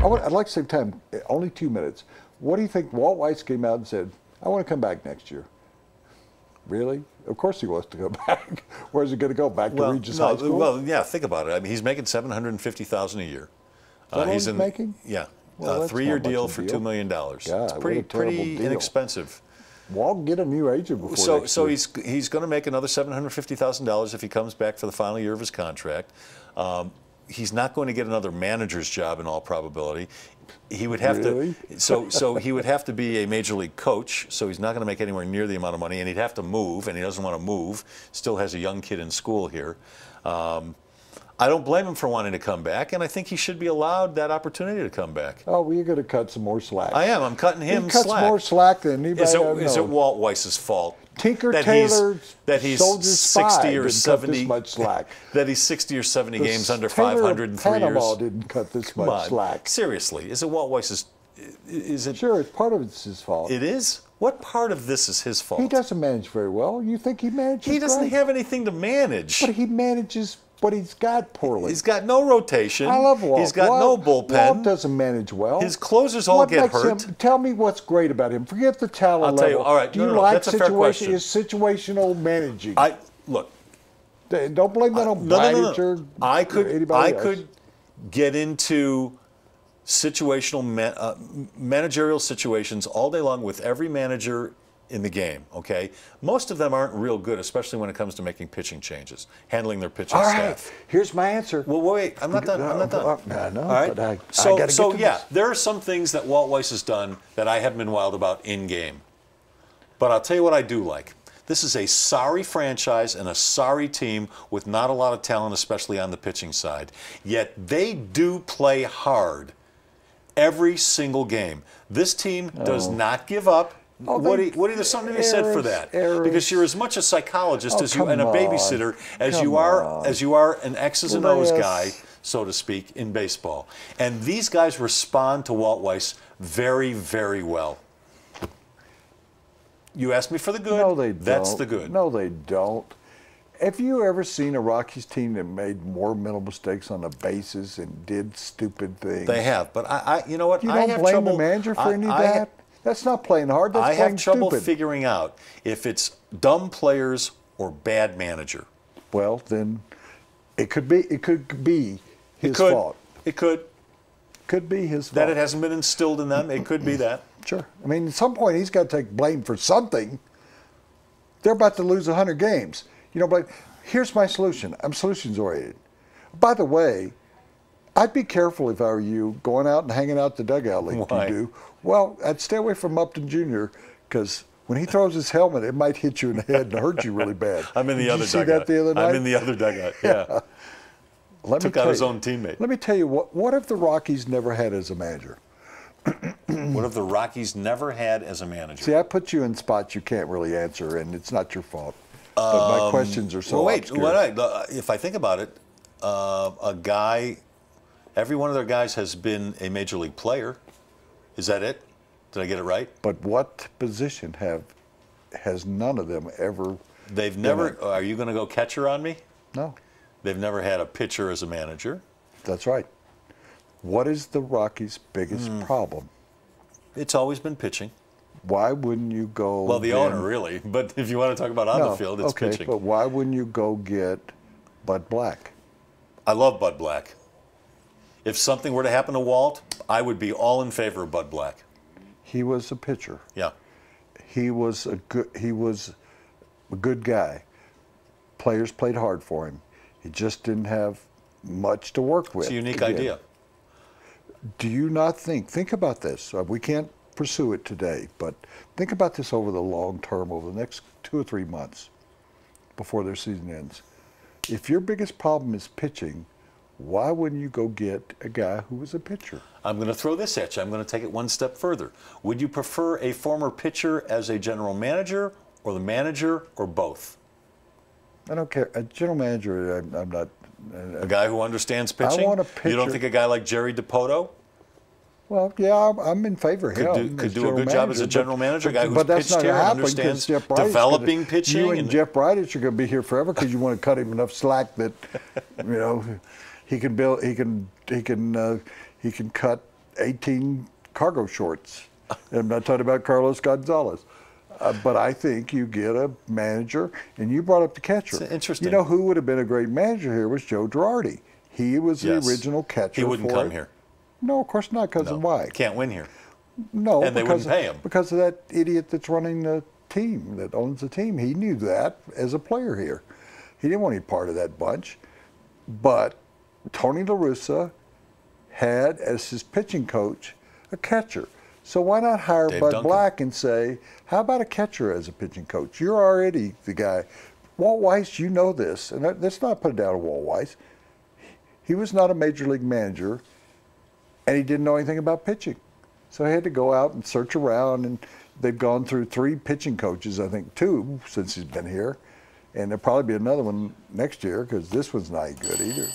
I'd like to save time, only 2 minutes. What do you think? Walt Weiss came out and said, I want to come back next year. Really? Of course he wants to go back. Where's he going to go? Back to Regis High School? Well, yeah, think about it. I mean, he's making $750,000 a year. He's making? Yeah. Well, 3-year deal for $2 million. God, it's pretty inexpensive. Walt, get a new agent before So he's going to make another $750,000 if he comes back for the final year of his contract. He's not going to get another manager's job in all probability. He would have to. So he would have to be a major league coach. So he's not going to make anywhere near the amount of money, and he'd have to move, and he doesn't want to move. Still has a young kid in school here. I don't blame him for wanting to come back, and I think he should be allowed that opportunity to come back. Oh, well, you're going to cut some more slack. I am. I'm cutting him slack. He cuts more slack than anybody Is it Walt Weiss's fault? Tinker Taylor that he's 60 or 70 much slack. That he's 60 or 70 games under 500 in 3 years. Panama didn't cut this much slack. Seriously, is it Walt Weiss's? Is it? Sure, part of it's his fault. It is. What part of this is his fault? He doesn't manage very well. You think he manages? He doesn't have anything to manage. But he manages what he's got poorly. He's got no rotation. I love Walt. He's got no bullpen. Walt doesn't manage well. His closers all get hurt. Tell me what's great about him. Forget the talent level. I'll tell you. All right. Do you like situation? Is situational managing? Look. Don't blame that on Blanchard or anybody else. I could get into situational managerial situations all day long with every manager in the game, okay? Most of them aren't real good, especially when it comes to making pitching changes, handling their pitching staff. All right, here's my answer. Well, wait, I'm not done. I'm not done. I know, all right? but I got to get to this. There are some things that Walt Weiss has done that I haven't been wild about in-game. But I'll tell you what I do like. This is a sorry franchise and a sorry team with not a lot of talent, especially on the pitching side. Yet they do play hard every single game. This team does not give up. Woody, there's something to be said for that, because you're as much a psychologist and a babysitter as you are an X's and O's guy, so to speak, in baseball. And these guys respond to Walt Weiss very, very well. You asked me for the good. No, they don't. That's the good. No, they don't. Have you ever seen a Rockies team that made more mental mistakes on the bases and did stupid things? They have, but you know what? You don't blame the manager for any of that? That's not playing hard. That's playing stupid. I have trouble figuring out if it's dumb players or bad manager. Well, then it could be his fault. It could be his fault. That it hasn't been instilled in them. It could be that. Sure. I mean, at some point he's got to take blame for something. They're about to lose 100 games. You know, but here's my solution. I'm solutions oriented. By the way, I'd be careful if I were you going out and hanging out the dugout like you do. Well, I'd stay away from Upton Jr. because when he throws his helmet, it might hit you in the head and hurt you really bad. I'm in the other dugout. Did you see that the other night? I'm in the other dugout, yeah. Took out his own teammate. Let me tell you, what if the Rockies never had as a manager? What if the Rockies never had as a manager? See, I put you in spots you can't really answer, and it's not your fault. But my questions are so obscure. If I think about it, every one of their guys has been a major league player. Is that it? Did I get it right? But what position has none of them ever? They've never. Are you going to go catcher on me? No. They've never had a pitcher as a manager. That's right. What is the Rockies' biggest problem? It's always been pitching. Why wouldn't you go? Well, the owner, really. But if you want to talk about on the field, it's pitching. But why wouldn't you go get Bud Black? I love Bud Black. If something were to happen to Walt, I would be all in favor of Bud Black. He was a pitcher. Yeah. He was a good guy. Players played hard for him. He just didn't have much to work with. It's a unique idea. Do you not think about this? We can't pursue it today, but think about this over the long term, over the next 2 or 3 months before their season ends. If your biggest problem is pitching, why wouldn't you go get a guy who was a pitcher? I'm going to throw this at you. I'm going to take it one step further. Would you prefer a former pitcher as a general manager, or the manager, or both? I don't care. A general manager, I'm not. A guy who understands pitching? I want a pitcher. You don't think a guy like Jerry DiPoto? Well, yeah, I'm in favor of him. Could do a good job as a general manager, a guy who's that's pitched not here gonna and happen understands 'cause Jeff Bridich developing pitching. You and Jeff Bridich are going to be here forever because you want to cut him enough slack that, you know, he can build. He can cut 18 cargo shorts. And I'm not talking about Carlos Gonzalez. But I think you get a manager, and you brought up the catcher. It's interesting. You know who would have been a great manager here was Joe Girardi. He was the original catcher. He wouldn't come here. No, of course not, because of why? Can't win here. No, and they wouldn't pay him. Because of that idiot that's running the team, that owns the team. He knew that as a player here. He didn't want any part of that bunch. But Tony La Russa had, as his pitching coach, a catcher. So why not hire Dave Bud Duncan. Black and say, how about a catcher as a pitching coach? You're already the guy. Walt Weiss, you know this. And let's not put it down to Walt Weiss. He was not a major league manager, and he didn't know anything about pitching. So he had to go out and search around, and they've gone through 3 pitching coaches, I think 2, since he's been here. And there'll probably be another one next year because this one's not good either.